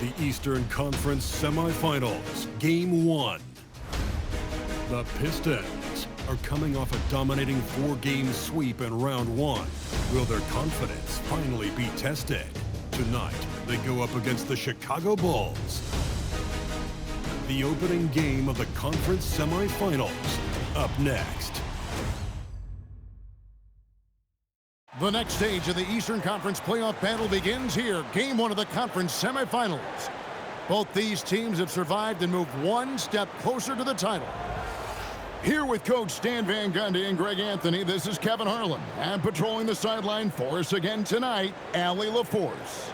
the Eastern Conference semifinals, Game 1. The Pistons are coming off a dominating 4-game sweep in round 1. Will their confidence finally be tested? Tonight, they go up against the Chicago Bulls. The opening game of the conference semifinals, up next. The next stage of the Eastern Conference playoff battle begins here. Game 1 of the conference semifinals. Both these teams have survived and moved one step closer to the title. Here with Coach Stan Van Gundy and Greg Anthony, this is Kevin Harlan. And patrolling the sideline for us again tonight, Allie LaForce.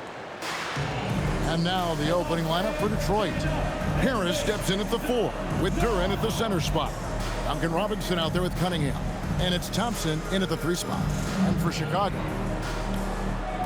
And now the opening lineup for Detroit. Harris steps in at the 4 with Duren at the center spot. Duncan Robinson out there with Cunningham. And it's Thompson in at the 3 spot. And for Chicago,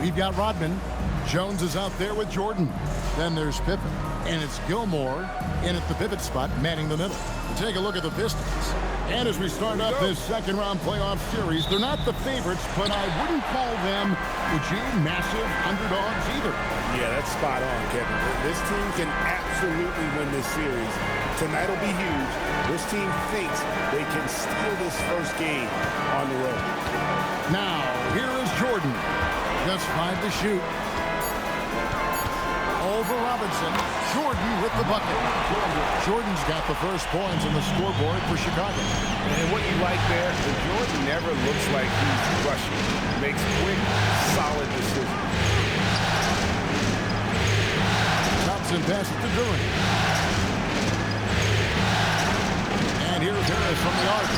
we've got Rodman. Jones is out there with Jordan. Then there's Pippen. And it's Gilmore in at the pivot spot, manning the middle. Take a look at the Pistons. And as we start up this second-round playoff series, they're not the favorites, but I wouldn't call them, would you, massive underdogs either. Yeah, that's spot on, Kevin. This team can absolutely win this series. Tonight will be huge. This team thinks they can steal this first game on the road. Now, here is Jordan. Just 5 to shoot. Over Robinson. Jordan with the bucket. Jordan's got the first points on the scoreboard for Chicago. And what you like there, the Jordan never looks like he's rushing. Makes quick, solid decisions. Thompson passes to Duren. And here's Harris from the arc.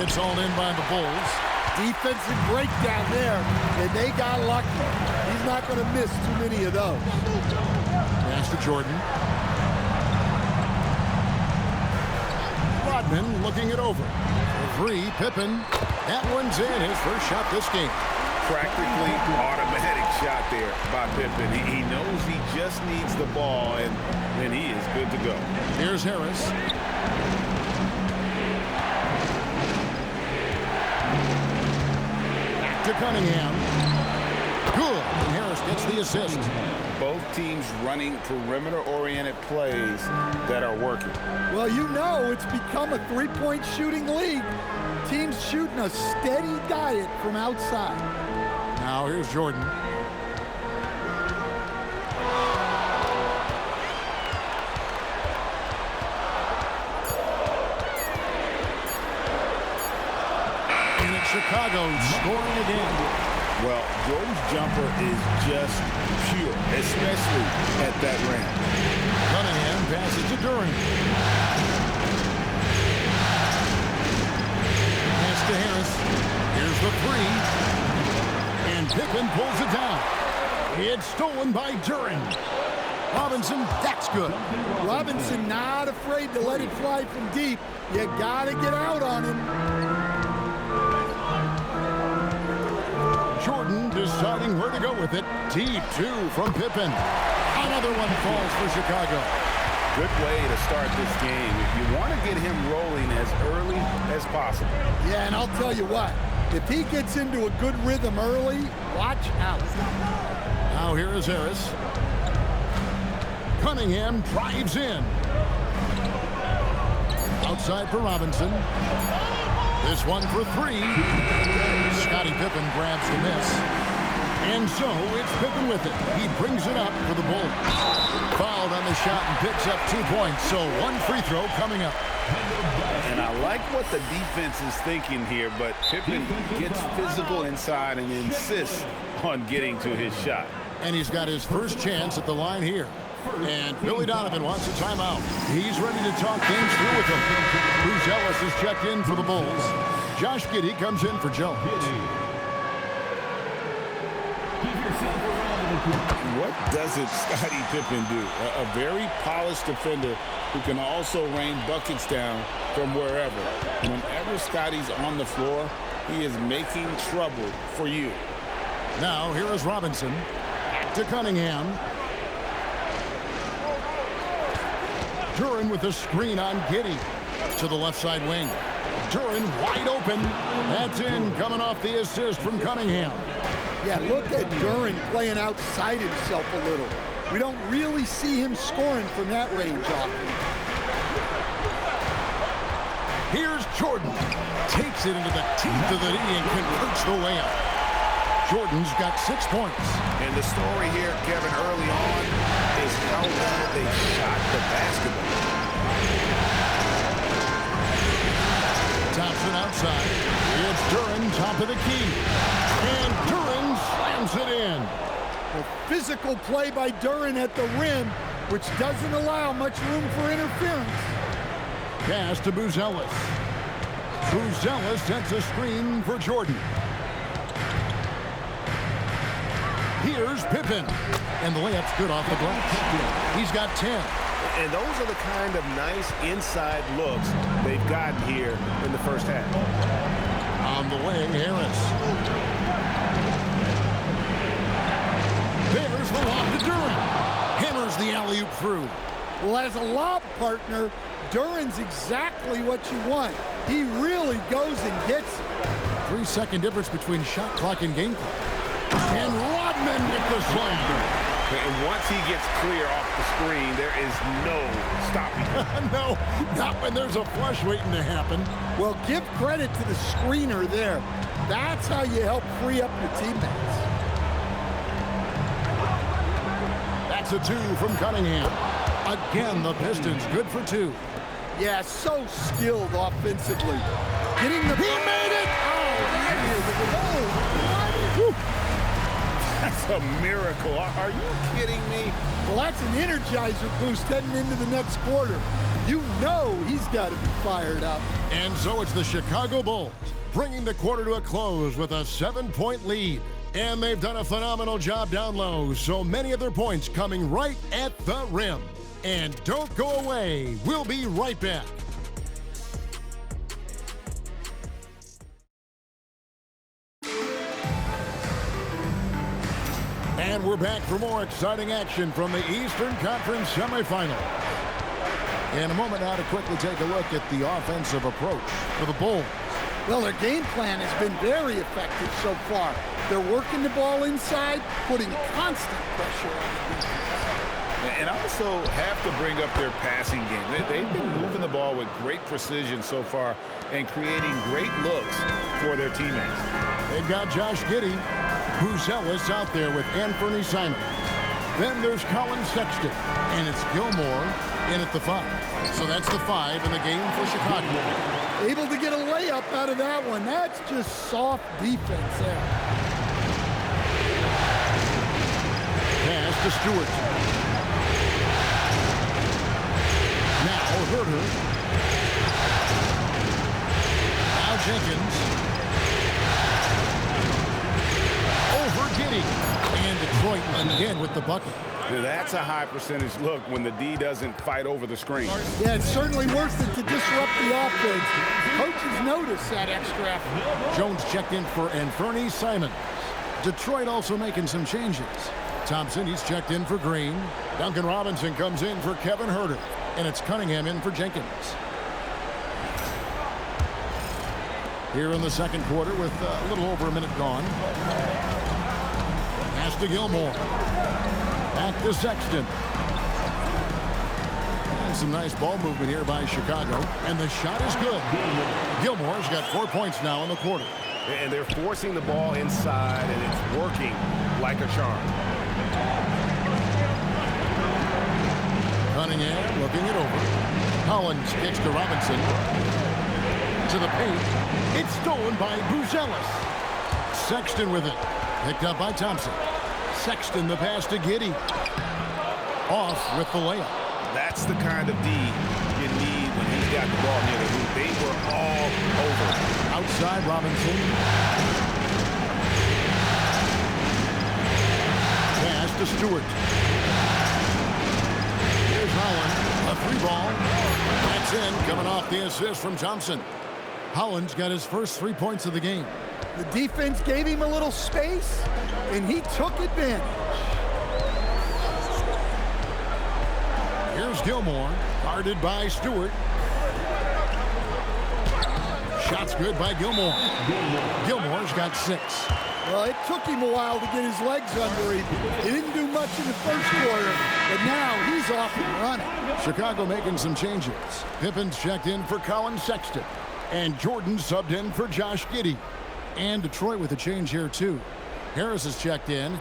It's all in by the Bulls. Defensive breakdown there, and they got lucky. He's not going to miss too many of those. Pass to Jordan. Rodman looking it over. For 3, Pippen. That one's in. His first shot this game. Practically automatic shot there by Pippen. He knows he just needs the ball, and then he is good to go. Here's Harris. To Cunningham. Good. And Harris gets the assist. Both teams running perimeter-oriented plays that are working. Well, you know it's become a three-point shooting league. Teams shooting a steady diet from outside. Now here's Jordan. And it's Chicago scoring again. Well, Jordan's jumper is just pure, especially at that rim. Cunningham passes to Duren. Pass to Harris. Here's the 3. And Pippen pulls it down. It's stolen by Duren. Robinson, that's good. Robinson not afraid to let it fly from deep. You got to get out on him. Jordan deciding where to go with it. Deep 2 from Pippen. Another one falls for Chicago. Good way to start this game. If you want to get him rolling as early as possible. Yeah, and I'll tell you what. If he gets into a good rhythm early, watch out. Now here is Harris. Cunningham drives in. Outside for Robinson. This one for 3. Scottie Pippen grabs the miss. And so it's Pippen with it. He brings it up for the Bulls. Fouled on the shot and picks up 2 points. So 1 free throw coming up. And I like what the defense is thinking here, but Pippen gets physical inside and insists on getting to his shot. And he's got his first chance at the line here. And Billy Donovan wants a timeout. He's ready to talk things through with them. Bruce Ellis has checked in for the Bulls. Josh Giddey comes in for Jones. What doesn't Scottie Pippen do? A very polished defender who can also rain buckets down from wherever. Whenever Scottie's on the floor, he is making trouble for you. Now here is Robinson. Back to Cunningham. Duren with the screen on Giddey. To the left side wing. Duren wide open. That's in, coming off the assist from Cunningham. Yeah, look at Duren playing outside himself a little. We don't really see him scoring from that range often. Here's Jordan. Takes it into the teeth of the knee and converts the layup. Jordan's got 6 points. And the story here, Kevin, early on is how well they shot the basketball. Thompson outside. It's Duren, top of the key. And Duren slams it in. A physical play by Duren at the rim, which doesn't allow much room for interference. Pass to Buzelis. Buzelis sets a screen for Jordan. Here's Pippen. And the layup's good off the glass. He's got 10. And those are the kind of nice inside looks they've gotten here in the first half. On the way, Harris. There's the lob to Duren. Hammers the alley-oop through. Well, as a lob partner, Duren's exactly what you want. He really goes and gets it. 3-second difference between shot clock and game clock. And Rodman with the slam. And once he gets clear off the screen, there is no stopping him. No, not when there's a flush waiting to happen. Well, give credit to the screener there. That's how you help free up your teammates. That's a 2 from Cunningham. Again, the Pistons good for 2. Yeah, so skilled offensively. Getting the... He made it! Woo. That's a miracle. Are you kidding me? Well, that's an energizer boost heading into the next quarter. You know he's got to be fired up. And so it's the Chicago Bulls bringing the quarter to a close with a 7-point lead. And they've done a phenomenal job down low, so many of their points coming right at the rim. And don't go away. We'll be right back. And we're back for more exciting action from the Eastern Conference semifinals. In a moment now to quickly take a look at the offensive approach for the Bulls. Well, their game plan has been very effective so far. They're working the ball inside, putting constant pressure on the defense. And I also have to bring up their passing game. They've been moving the ball with great precision so far and creating great looks for their teammates. They've got Josh Giddey. Buzelis out there with Anthony Simon. Then there's Colin Sexton. And it's Gilmore in at the 5. So that's the 5 in the game for Chicago. Able to get a layup out of that one. That's just soft defense there. Pass to Stewart. Now Herter. Now Jenkins. Over Giddey. And Detroit again with the bucket. That's a high percentage look when the D doesn't fight over the screen. Yeah, it's certainly worth it to disrupt the offense. Coaches notice that extra effort. Jones checked in for Anthony Simon. Detroit also making some changes. Thompson, he's checked in for Green. Duncan Robinson comes in for Kevin Herter. And it's Cunningham in for Jenkins. Here in the second quarter with a little over a minute gone. Pass to Gilmore. Back to Sexton. And some nice ball movement here by Chicago. And the shot is good. Gilmore's got 4 points now in the quarter. And they're forcing the ball inside, and it's working like a charm. Cunningham looking it over. Collins kicks to Robinson. To the paint. It's stolen by Buzelis. Sexton with it. Picked up by Thompson. Sexton the pass to Giddey. Off with the layup. That's the kind of D you need when he's got the ball near the hoop. They were all over. Outside Robinson. Pass to Stewart. Here's Holland. A 3-ball. That's in. Coming off the assist from Thompson. Holland's got his first 3 points of the game. The defense gave him a little space, and he took advantage. Here's Gilmore, guarded by Stewart. Shot's good by Gilmore. Gilmore's got 6. Well, it took him a while to get his legs under him. He didn't do much in the first quarter, but now he's off and running. Chicago making some changes. Pippen's checked in for Colin Sexton. And Jordan subbed in for Josh Giddey. And Detroit with a change here, too. Harris is checked in.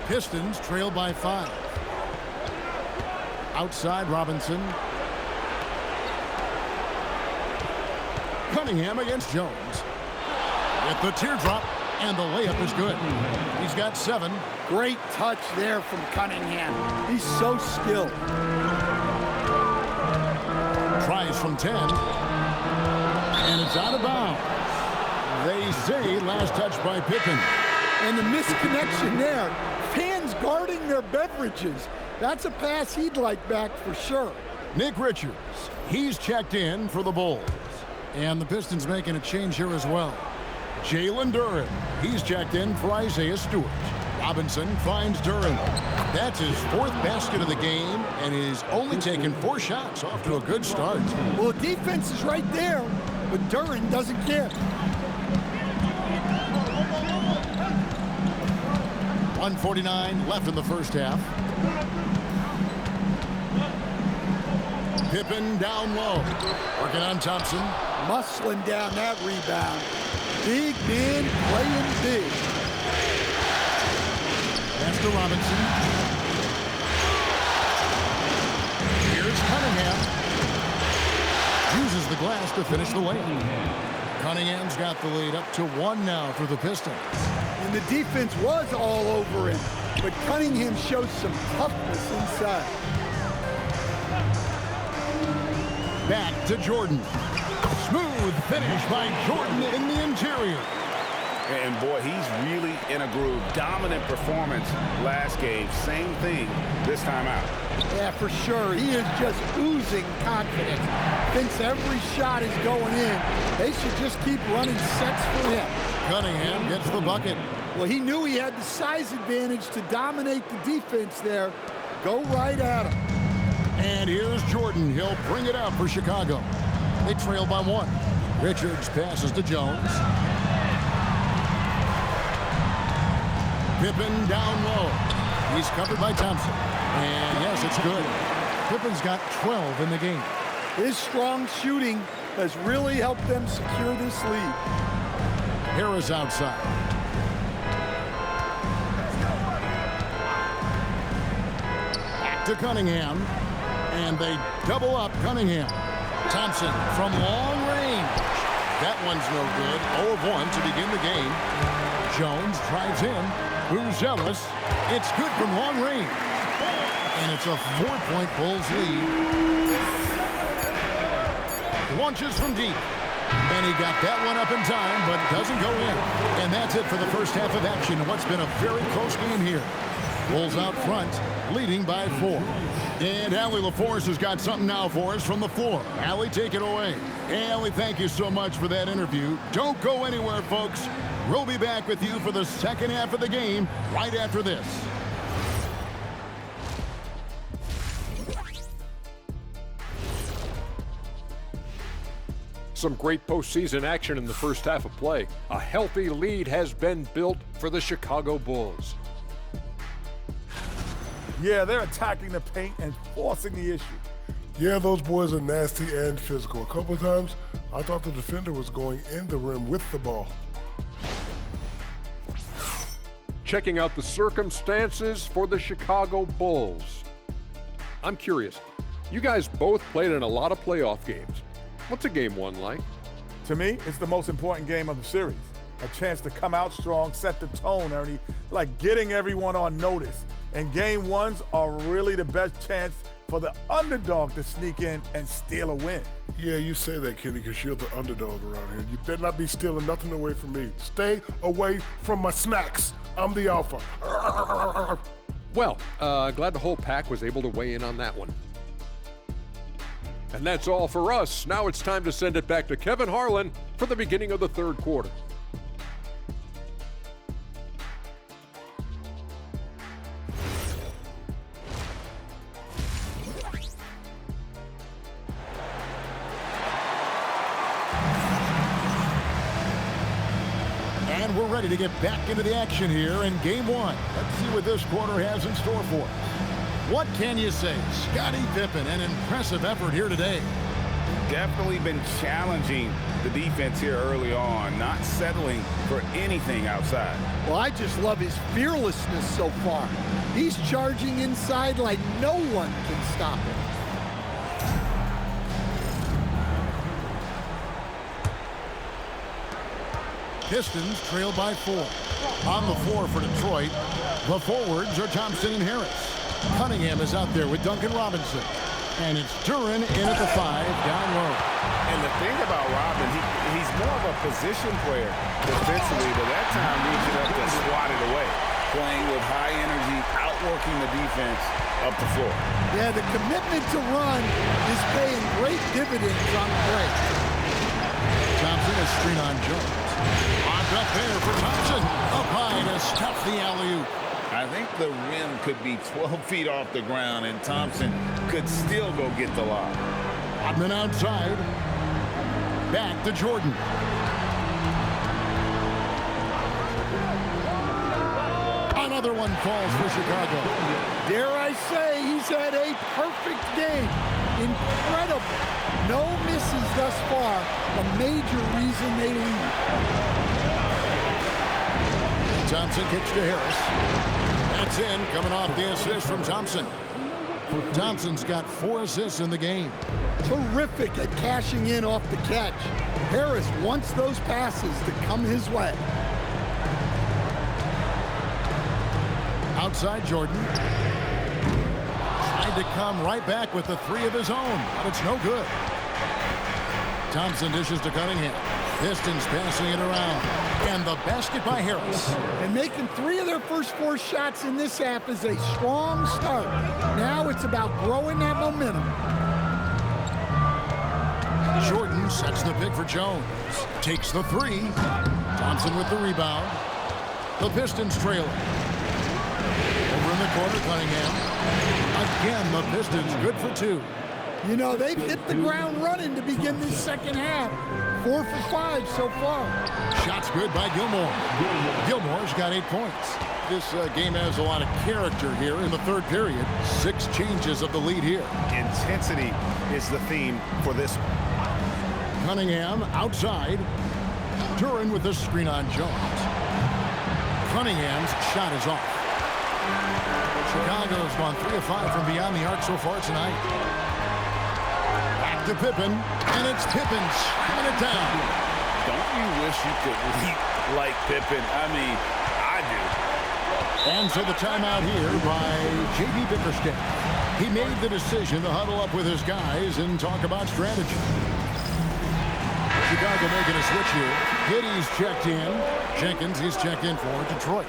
Pistons trail by 5. Outside, Robinson. Cunningham against Jones. With the teardrop, and the layup is good. He's got 7. Great touch there from Cunningham. He's so skilled. Tries from 10. And it's out of bounds. They say last touch by Pippen. And the misconnection there. Fans guarding their beverages. That's a pass he'd like back for sure. Nick Richards, he's checked in for the Bulls. And the Pistons making a change here as well. Jalen Duren, he's checked in for Isaiah Stewart. Robinson finds Duren. That's his 4th basket of the game, and he's only taken 4 shots. Off to a good start. Well, the defense is right there, but Duren doesn't care. 1:49 left in the first half. Pippen down low. Working on Thompson. Muscling down that rebound. Big man playing big. That's to Robinson. Here's Cunningham. Uses the glass to finish the layup. Cunningham's got the lead up to 1 now for the Pistons. And the defense was all over him, but Cunningham showed some toughness inside. Back to Jordan. Smooth finish by Jordan in the interior. And boy, he's really in a groove. Dominant performance last game. Same thing this time out. Yeah, for sure. He is just oozing confidence. Thinks every shot is going in. They should just keep running sets for him. Cunningham gets the bucket. Well, he knew he had the size advantage to dominate the defense there. Go right at him. And here's Jordan. He'll bring it up for Chicago. They trail by 1. Richards passes to Jones. Pippen down low. He's covered by Thompson. And yes, it's good. Pippen's got 12 in the game. His strong shooting has really helped them secure this lead. Harris outside. Back to Cunningham. And they double up Cunningham. Thompson from long range. That one's no good. 0 of 1 to begin the game. Jones drives in. Buzelis. It's good from long range. And it's a 4-point Bulls lead. Launches from deep. And he got that one up in time, but doesn't go in. And that's it for the first half of action. What's been a very close game here. Bulls out front, leading by 4. And Allie LaForce has got something now for us from the floor. Allie, take it away. Allie, thank you so much for that interview. Don't go anywhere, folks. We'll be back with you for the second half of the game right after this. Some great postseason action in the first half of play. A healthy lead has been built for the Chicago Bulls. Yeah, they're attacking the paint and forcing the issue. Yeah, those boys are nasty and physical. A couple of times, I thought the defender was going in the rim with the ball. Checking out the circumstances for the Chicago Bulls. I'm curious, you guys both played in a lot of playoff games. What's a game 1 like? To me, it's the most important game of the series. A chance to come out strong, set the tone, Ernie, like getting everyone on notice. And game 1s are really the best chance for the underdog to sneak in and steal a win. Yeah, you say that, Kenny, because you're the underdog around here. You better not be stealing nothing away from me. Stay away from my snacks. I'm the alpha. Well, glad the whole pack was able to weigh in on that one. And that's all for us. Now it's time to send it back to Kevin Harlan for the beginning of the third quarter. And we're ready to get back into the action here in game one. Let's see what this quarter has in store for us. What can you say? Scottie Pippen, an impressive effort here today. Definitely been challenging the defense here early on, not settling for anything outside. Well, I just love his fearlessness so far. He's charging inside like no one can stop him. Pistons trail by 4. On the floor for Detroit, the forwards are Thompson and Harris. Cunningham is out there with Duncan Robinson. And it's Duren in at the 5, down low. And the thing about Robin, he's more of a position player defensively, but that time reaching up to swat it away. Playing with high energy, outworking the defense up the floor. Yeah, the commitment to run is paying great dividends on the break. Thompson is screen on Jones. Locked up there for Thompson. Up high to stuff the alley-oop. I think the rim could be 12 feet off the ground, and Thompson could still go get the lob. Rodman outside. Back to Jordan. Another one falls for Chicago. Dare I say he's had a perfect game. Incredible. No misses thus far. A major reason they lead. Thompson kicks to Harris. That's in, coming off the assist from Thompson. Thompson's got 4 assists in the game. Terrific at cashing in off the catch. Harris wants those passes to come his way. Outside Jordan. Tried to come right back with the 3 of his own, but it's no good. Thompson dishes to Cunningham. Pistons passing it around. And the basket by Harris. And making 3 of their first 4 shots in this half is a strong start. Now it's about growing that momentum. Jordan sets the pick for Jones. Takes the 3. Thompson with the rebound. The Pistons trailing. Over in the corner, Cunningham. Again, the Pistons good for 2. You know, they've hit the ground running to begin this second half. 4 for 5 so far. Shots good by Gilmore. Gilmore's got 8 points. This game has a lot of character here in the third period. 6 changes of the lead here. Intensity is the theme for this one. Cunningham outside. Duren with the screen on Jones. Cunningham's shot is off. Chicago's gone 3 of 5 from beyond the arc so far tonight. To Pippen, and it's Pippen slamming it down. Don't you wish you could leap like Pippen? I mean, I do. And so the timeout here by J.B. Bickerstaff. He made the decision to huddle up with his guys and talk about strategy. Chicago making a switch here. Giddey's checked in. Jenkins, he's checked in for Detroit.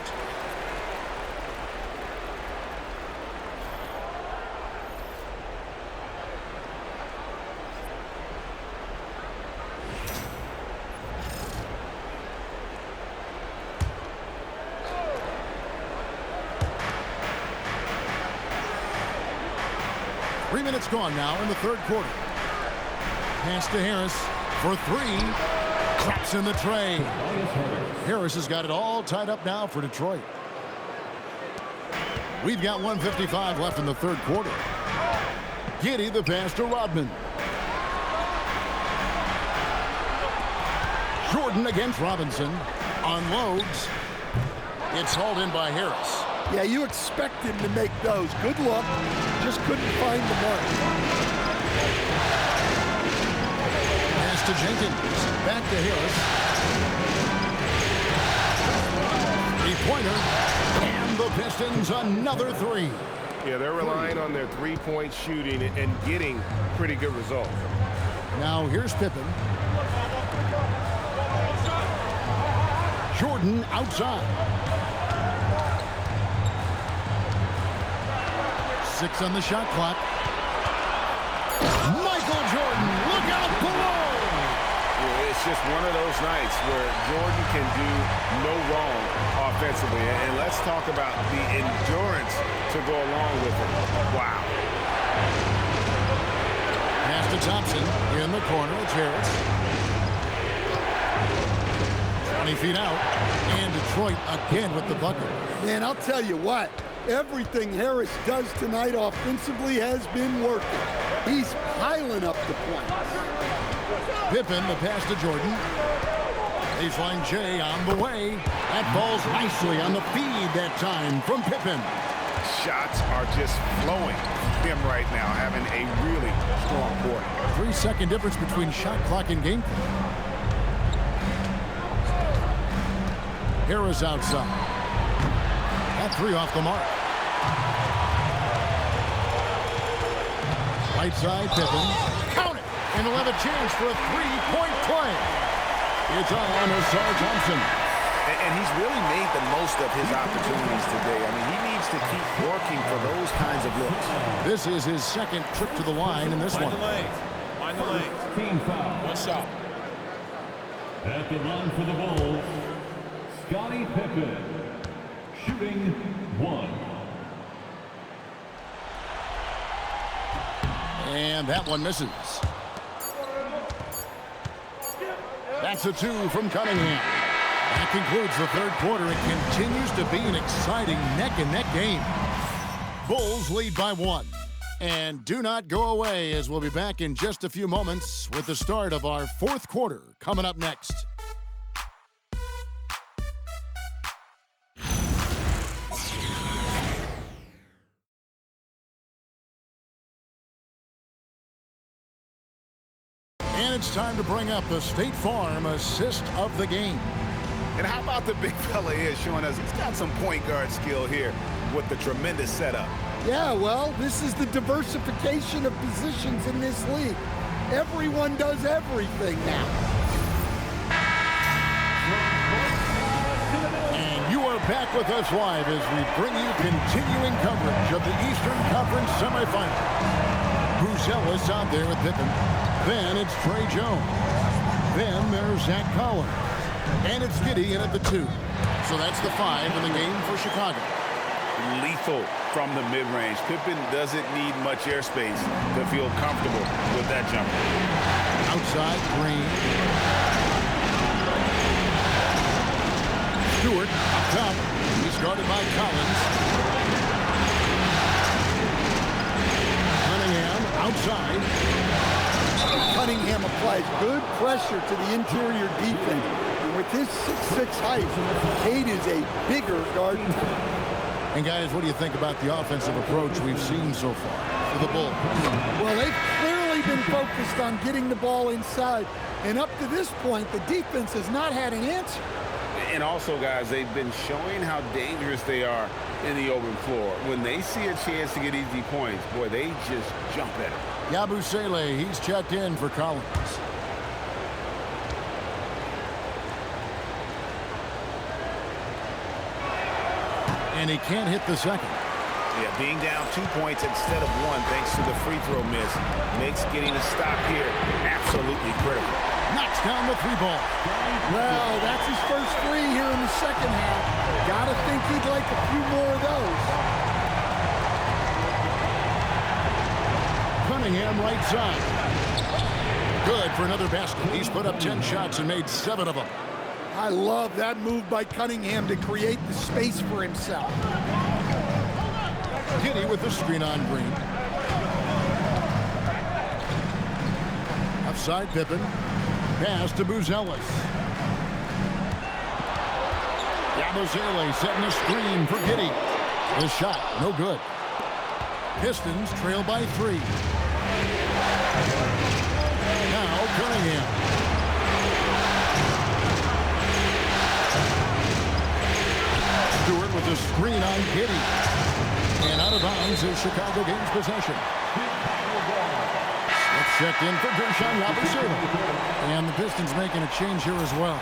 Minutes gone now in the third quarter. Pass to Harris for 3. Traps in the tray. Harris has got it all tied up now for Detroit. We've got 1:55 left in the third quarter. Giddey the pass to Rodman. Jordan against Robinson. Unloads. It's hauled in by Harris. Yeah, you expect him to make those. Good luck. Just couldn't find the mark. Pass to Jenkins. Back to Harris. 3-pointer. And the Pistons another 3. Yeah, they're relying on their 3-point shooting and getting pretty good results. Now here's Pippen. Jordan outside. 6 on the shot clock. Michael Jordan, look out below! Yeah, it's just one of those nights where Jordan can do no wrong offensively. And let's talk about the endurance to go along with it. Wow. Pass to Thompson in the corner. It's Harris. 20 feet out. And Detroit again with the bucket. Man, I'll tell you what. Everything Harris does tonight offensively has been working. He's piling up the points. Pippen, the pass to Jordan. Baseline J on the way. That falls nicely on the feed that time from Pippen. Shots are just flowing from him right now, having a really strong quarter. 3-second difference between shot clock and game clock. Harris outside. That three off the mark. Right side, Pippen. Count it! And he'll have a chance for a three-point play. It's on Asar Thompson. And he's really made the most of his opportunities today. I mean, he needs to keep working for those kinds of looks. This is his second trip to the line in this one. Mind the lane. Team foul. One shot. At the line for the Bulls, Scottie Pippen, shooting 1. And that one misses. That's a 2 from Cunningham. That concludes the third quarter. It continues to be an exciting neck-and-neck game. Bulls lead by 1. And do not go away, as we'll be back in just a few moments with the start of our fourth quarter coming up next. And it's time to bring up the State Farm assist of the game. And how about the big fella here showing us he's got some point guard skill here with the tremendous setup. Yeah, well, this is the diversification of positions in this league. Everyone does everything now. And you are back with us live as we bring you continuing coverage of the Eastern Conference semifinal. Bruce Ellis out there with Pippen. Then it's Trey Jones. Then there's Zach Collins. And it's Giddey in at the 2. So that's the 5 in the game for Chicago. Lethal from the mid-range. Pippen doesn't need much airspace to feel comfortable with that jumper. Outside, Green. Stewart up top. He's guarded by Collins. Cunningham outside. Cunningham applies good pressure to the interior defense. And with his 6'6" height, Cade is a bigger guard. And guys, what do you think about the offensive approach we've seen so far for the Bulls? Well, they've clearly been focused on getting the ball inside. And up to this point, the defense has not had an answer. And also, guys, they've been showing how dangerous they are in the open floor. When they see a chance to get easy points, boy, they just jump at it. Yabusele, he's checked in for Collins. And he can't hit the second. Yeah, being down 2 points instead of 1 thanks to the free throw miss makes getting a stop here absolutely critical. Knocks down the 3 ball. Well, that's his first 3 here in the second half. Gotta think he'd like a few more of those. Cunningham right side. Good for another basket. He's put up 10 shots and made 7 of them. I love that move by Cunningham to create the space for himself. Giddey with the screen on Green. Outside Pippen. Pass to Buzelis. Yabusele setting a screen for Giddey. The shot, no good. Pistons trail by 3. Now Cunningham. Stewart with the screen on Giddey. And out of bounds is Chicago gains possession. That's checked in for Gershon Yabusele. And the Pistons making a change here as well.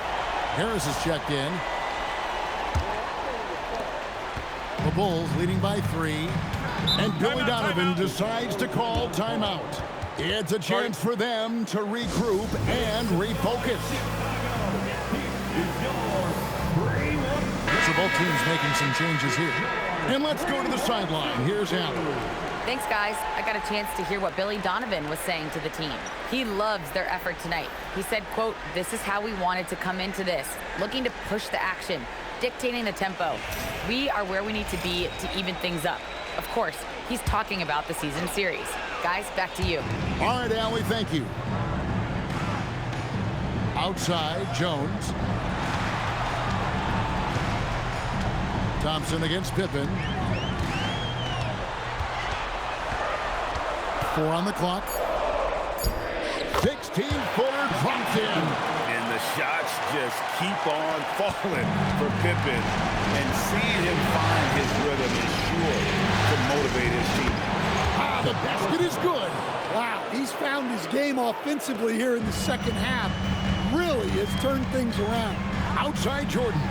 Harris is checked in. The Bulls leading by 3. And Billy Donovan decides to call timeout. It's a chance for them to regroup and refocus. So both teams making some changes here. And let's go to the sideline. Here's Allen. Thanks, guys. I got a chance to hear what Billy Donovan was saying to the team. He loves their effort tonight. He said, quote, "This is how we wanted to come into this, looking to push the action, dictating the tempo. We are where we need to be to even things up." Of course, he's talking about the season series. Guys, back to you. All right, Allie, thank you. Outside, Jones. Thompson against Pippen. 4 on the clock. 16-footer dropped in. And the shots just keep on falling for Pippen. And seeing him find his rhythm is sure to motivate his team. Ah, the basket is good. Wow, he's found his game offensively here in the second half. Really has turned things around. Outside Jordan.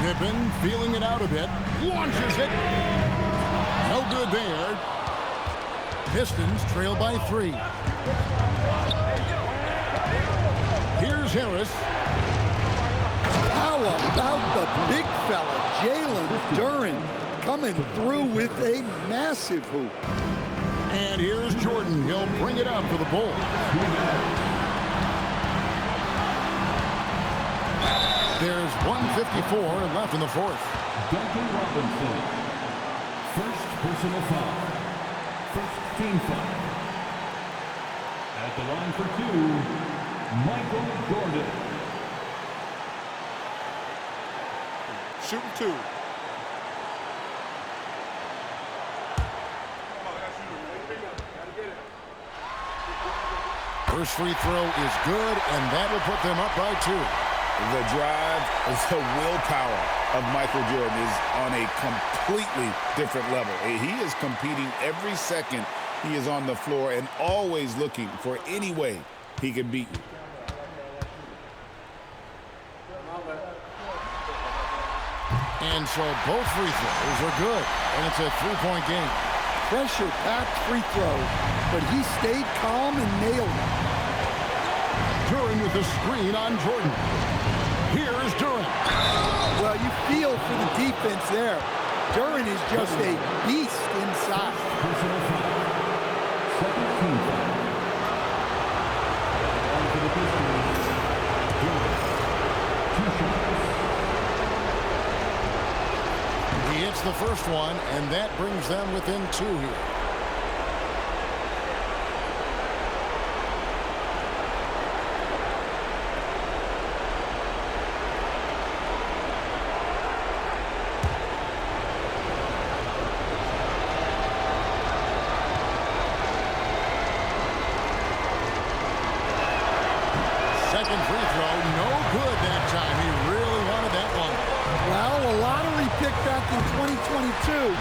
Pippen feeling it out a bit. Launches it. No good there. Pistons trail by 3. Here's Harris. How about the big fella, Jalen Duren, coming through with a massive hoop. And here's Jordan. He'll bring it up for the Bulls. There's 1:54 left in the fourth. Duncan Robinson. First personal foul. First team foul. At the line for 2, Michael Jordan. Shooting 2. First free throw is good, and that will put them up by 2. The drive, the willpower of Michael Jordan is on a completely different level. He is competing every second he is on the floor and always looking for any way he can beat you. And so both free throws are good, and it's a 3-point game. Pressure-packed free throw, but he stayed calm and nailed it. Duren with the screen on Jordan. Here's Duren. Well, you feel for the defense there. Duren is just a beast inside. Personal foul. Second team foul. On for the Pistons. Jordan. 2 shots. He hits the first one, and that brings them within 2 here. Second free throw, no good that time. He really wanted that one. Well, a lottery pick back in 2022.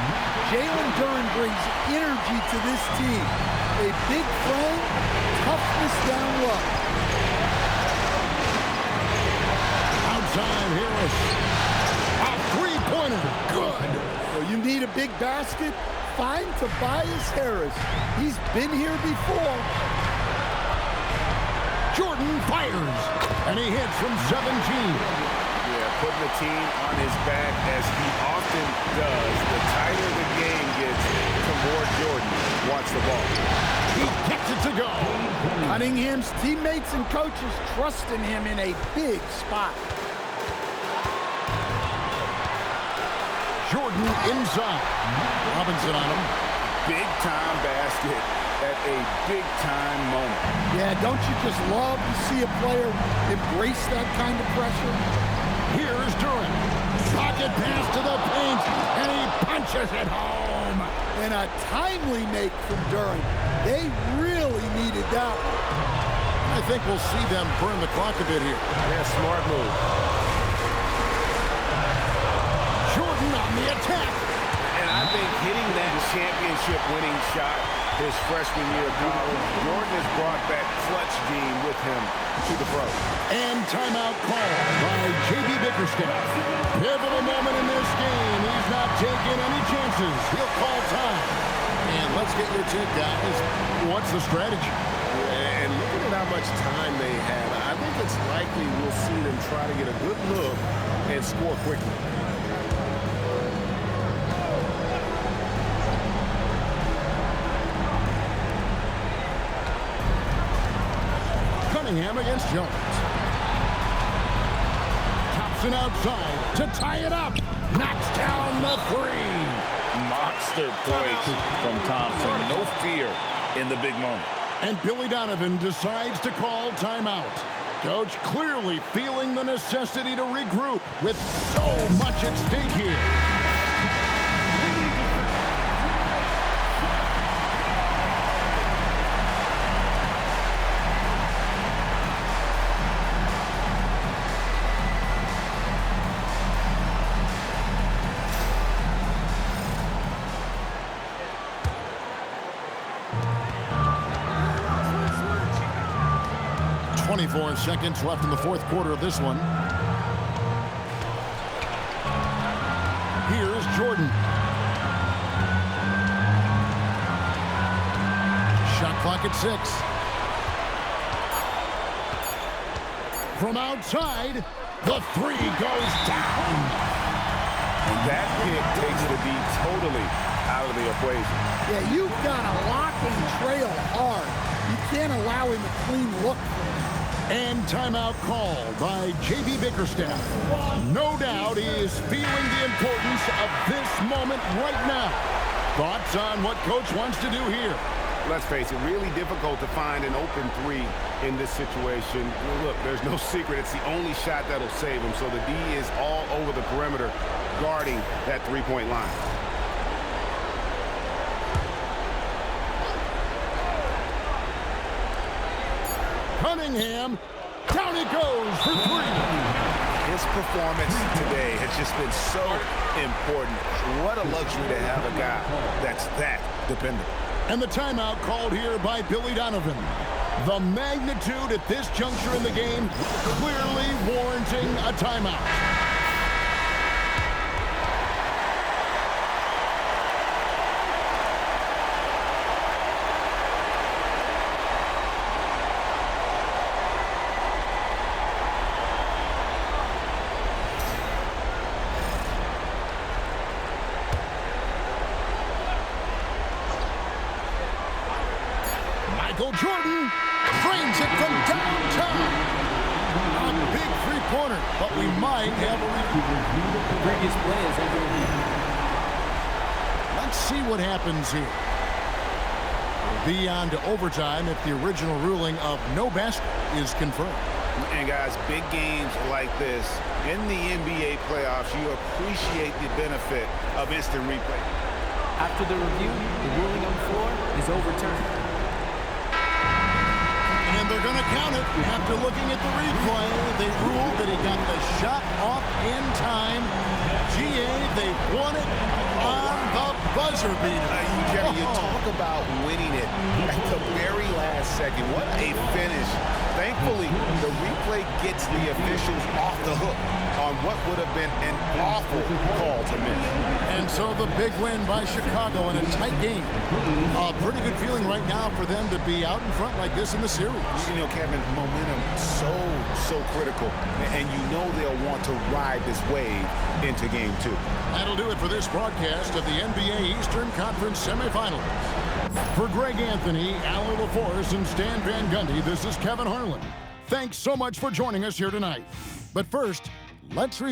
Jalen Duren brings energy to this team. A big frame, toughness down low. Outside Harris. A three-pointer. Good. Well, you need a big basket? Find Tobias Harris. He's been here before. Jordan fires, and he hits from 17. Yeah, putting the team on his back as he often does. The tighter the game gets, the more Jordan wants the ball. He gets it to go. Cunningham's teammates and coaches trusting him in a big spot. Jordan inside. Robinson on him. Big-time basket at a big-time moment. Yeah, don't you just love to see a player embrace that kind of pressure? Here's Duren. Pocket pass to the paint, and he punches it home. And a timely make from Duren. They really needed that one. I think we'll see them burn the clock a bit here. Yeah, smart move. Jordan on the attack. And I think hitting that championship-winning shot his freshman year of college, Jordan has brought that clutch gene with him to the pros. And timeout call by J.B. Bickerstaff. Pivotal moment in this game. He's not taking any chances. He'll call time. And let's get your take, guys. What's the strategy? And looking at how much time they have, I think it's likely we'll see them try to get a good look and score quickly. Cunningham against Jones. Thompson outside to tie it up. Knocks down the three. Monster points from Thompson. No fear in the big moment. And Billy Donovan decides to call timeout. Coach clearly feeling the necessity to regroup with so much at stake here. Seconds left in the fourth quarter of this one. Here's Jordan. Shot clock at 6. From outside, the three goes down. And that pick takes the D totally out of the equation. Yeah, you've got to lock and trail hard. You can't allow him a clean look. And timeout called by J.B. Bickerstaff. No doubt he is feeling the importance of this moment right now. Thoughts on what Coach wants to do here? Let's face it, really difficult to find an open three in this situation. Look, there's no secret. It's the only shot that'll save him. So the D is all over the perimeter guarding that three-point line. Cunningham, down it goes for three. His performance today has just been so important. What a luxury to have a guy that's that dependable. And the timeout called here by Billy Donovan. The magnitude at this juncture in the game clearly warranting a timeout. Jordan frames it from downtown. A big three-pointer, but we might have a previous play is over. Let's see what happens here. We'll be on to overtime if the original ruling of no basket is confirmed. And guys, big games like this in the NBA playoffs, you appreciate the benefit of instant replay. After the review, the ruling on the floor is overturned. And they're going to count it. After looking at the replay, they ruled that he got the shot off in time. GA, they won it on the buzzer beater. You talk about winning it at the very last second. What a finish. Thankfully, the replay gets the officials off the hook on what would have been an awful call to miss. And so the big win by Chicago in a tight game. A pretty good feeling right now for them to be out in front like this in the series. You know, Kevin, momentum so critical. And you know they'll want to ride this wave into game 2. That'll do it for this broadcast of the NBA Eastern Conference semifinals. For Greg Anthony, Alan LaForce, and Stan Van Gundy, this is Kevin Harlan. Thanks so much for joining us here tonight. But first, let's review